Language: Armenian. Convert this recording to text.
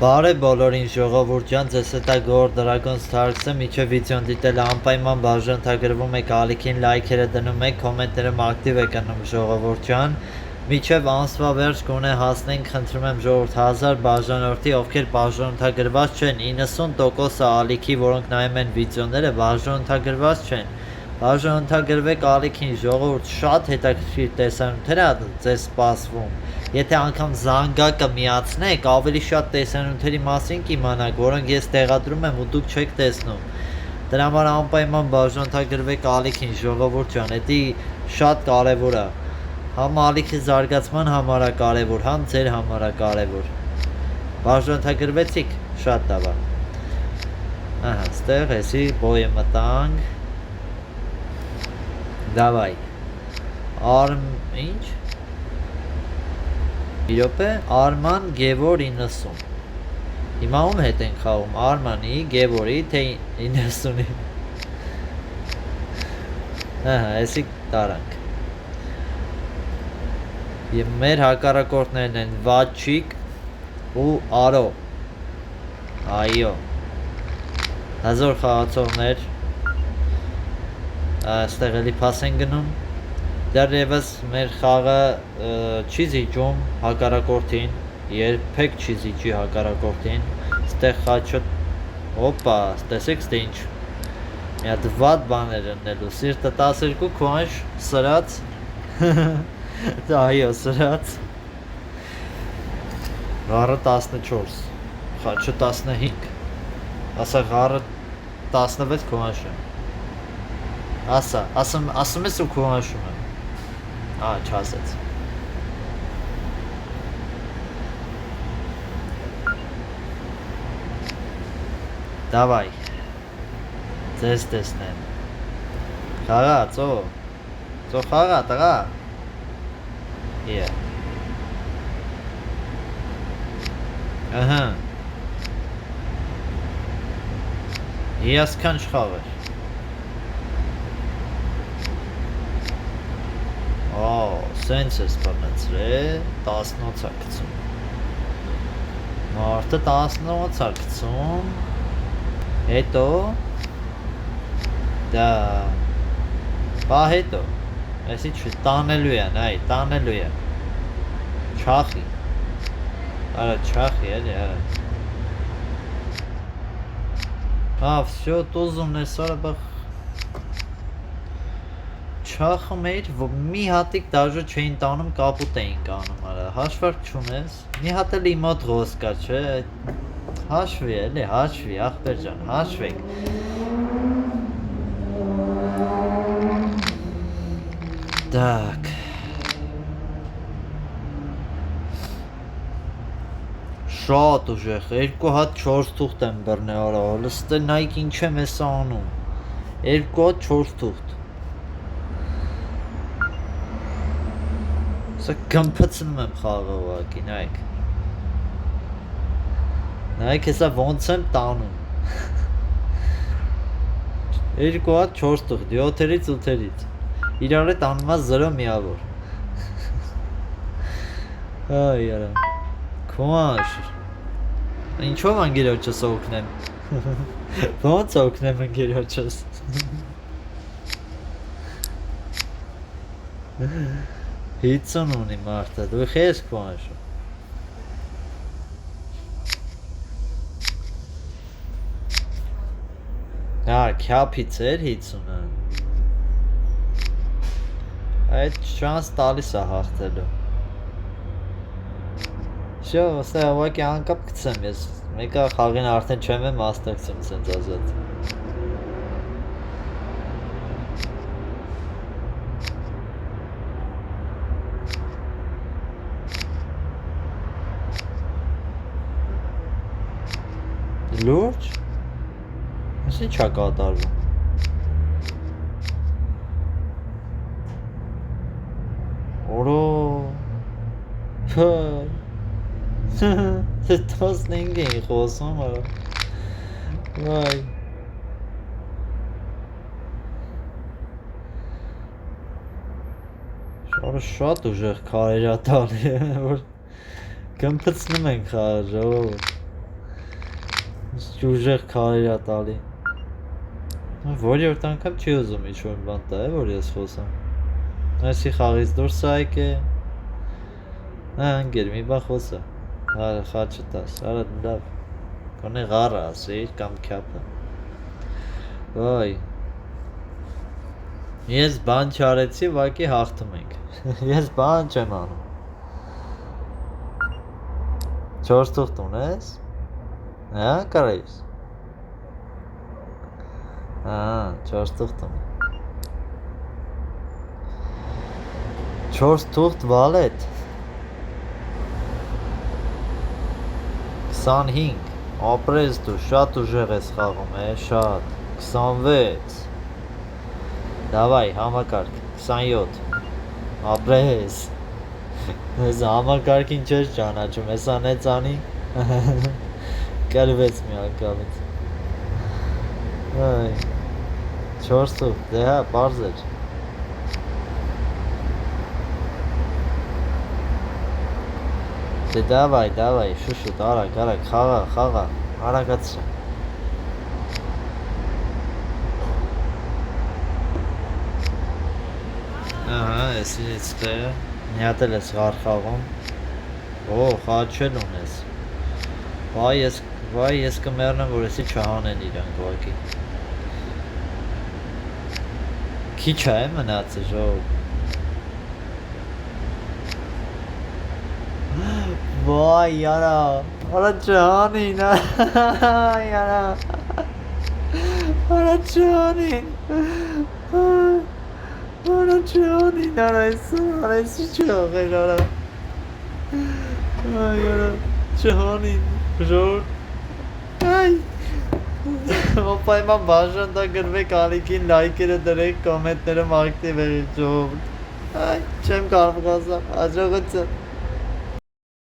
Բարև բոլորին ժողովուրդ ջան, ձեզ հետ է Գոր Dragon Stars-ը, միջև վիդեոն դիտել անպայման բաժանորդագրվում եք, ալիքին լայքերը դնում եք, կոմենտները ակտիվ եք անում ժողովուրդ ջան, միջև ամսվա վերջ գոնե հասնենք, խնդրում եմ ժողովուրդ 1000 բաժանորդի, ովքեր բաժանորդագրված չեն, 90%-ը ալիքի, որոնք նայում են վիդեոները, բաժանորդագրված չեն, բաժանորդագրվեք ալիքին ժողովուրդ, շատ հետաքրքիր տեսանյութեր է ձեզ սպասվում։ Եթե անգամ զանգակը միացնեք, ավելի շատ տեսանյութերի մասին կիմանաք, որոնք ես տեղադրում եմ ու դուք չեք տեսնում։ Դրա համար անպայման բաժանորդագրվեք ալիքին ժողովուրդ ջան, դա շատ կարևոր է։ Համ ալիքի զարգացման համար է կարևոր, համ ձեր համար է կարևոր։ Բաժանորդագրվեցիք, շատ լավ է։ Ահա, ստեղ էսի բոյը մտանք։ Դավայ։ Ինչ։ Իրոպե Արման Գևոր 90 Հիմա ում հետ ենք խաղում, Արմանի, Գևորի, թե 90-ի։ Ահա, էսի տարանք։ Եվ մեր հակառակորդներն են Վաչիկ ու Արո։ Այո։ Հազոր խաղացողներ։ Այստեղ էլի փաս են գնում։ Դեռևս մեր խաղը չի զիջում հակառակորդին, երբեք չի զիջի հակառակորդին, ստեղ խաչը, օպա, տեսեք ստե ինչ, մի հատ վատ բաներ ըննելու, սիրտը 12 քոնջ, սրած, այո, սրած, ғարը 14, խաչը 15, ասա ғարը 16 քոնջ եմ, ասում ես ու քոնջում եմ, չասեց։ Դավայ, ձեզ տեսնեմ։ Խաղա, ծո խաղա, տղա։ Ահա։ Հիասքանչ խաղ էր։ Սենց ես բնացրել, 18 է գցում, մարդը 18 է գցում, հետո, դա, բա հետո, այսի չի, տանելու է, նայ, տանելու է, չախի, արա չախի, էլի, արա, վսյո, տոզում նեսարը բախ, չախում էիր, մի հատիկ դաժը չէին տանում, կապուտ էին կանում արա, հաշվարկ չունես, մի հատ էլ իմոտ ղոս կա, չէ, հաշվի էլի, հաշվի, աղբեր ջան, հաշվեք, դակ, շատ ուժեղ, 2 հատ 4 թուղթ եմ բրնե արա, լստե նայք ինչ եմ ես անում, 2 հատ 4 թուղթ, Սա կմպծնում եմ խաղը ուղակի, նայք, նայք հեսա ոնց եմ տանում, 2 հատ 4 թուղթ, 7-ից 8-ից, իրար է տանումա 0 միավոր, այ արա, կոմաշ, ինչով անգերոչս օգնեմ, ոնց օգնեմ անգերոչս, 50 ունի մարդը, դու խես կոմաշը, քյապից էր 50-ը, այդ շանս տալիս է հաղթելու, շո, ոստե հավակի անկապ կծեմ ես, մեկա խաղին արդեն չեմ եմ աստակցում սենց ազատ, լուրջ, ես ինչ է կատարվում, օրո, 15 էին խոսում արա, վայ, շարը շատ ուժեղ քարեր է տալի, որ կմպծնում ենք խաղը ժողովուրդ, Ուժեղ քարեր ա տալի։ Որի որ անգամ չի ուզում ինչ-որ բան տա, որ ես խոսամ։ Այսի խաղից դուրս է եկել։ Անգեր մի բան խոսա։ Արա խաչը տաս, արա լավ։ Կոնե ղարը ասեիր կամ քյապը։ Վայ։ Ես բան չարեցի, ուղղակի հաղթում ենք։ Ես բան չեմ անում։ 4 թուղթ ունես։ Հա, կարես։ 4 թուղթ ունի։ 4 թուղթ վալետ։ 25, ապրես դու, շատ ուժեղ ես խաղում, շատ, 26, դավայ, համակարգ, 27, ապրես, ես համակարգին չես ճանաչում, ես անեց անի, կրվեց մի անգամից, 4 թուղթ, դե հա, պարզ էր, Դե դավայ, շուշուտ, արագ, խաղա, արագացրա։ Ահա, էսինից տեղը, մի հատ էլ ես ղար խաղում։ Օ, խաչել ունես։ Վայ, ես կմեռնեմ, որ եսի չհանեն իրանք ուղղակի։ Քիչ է մնացը, ժողով։ Vay yara, Aracanin, yara, Aracanin, arası çok yara, yara, Canin, zor, ay, Opayman başında görmek alikin like'ı direkt komentlerim aktif edeceğim. Ay, çem karşı kalsam, acaba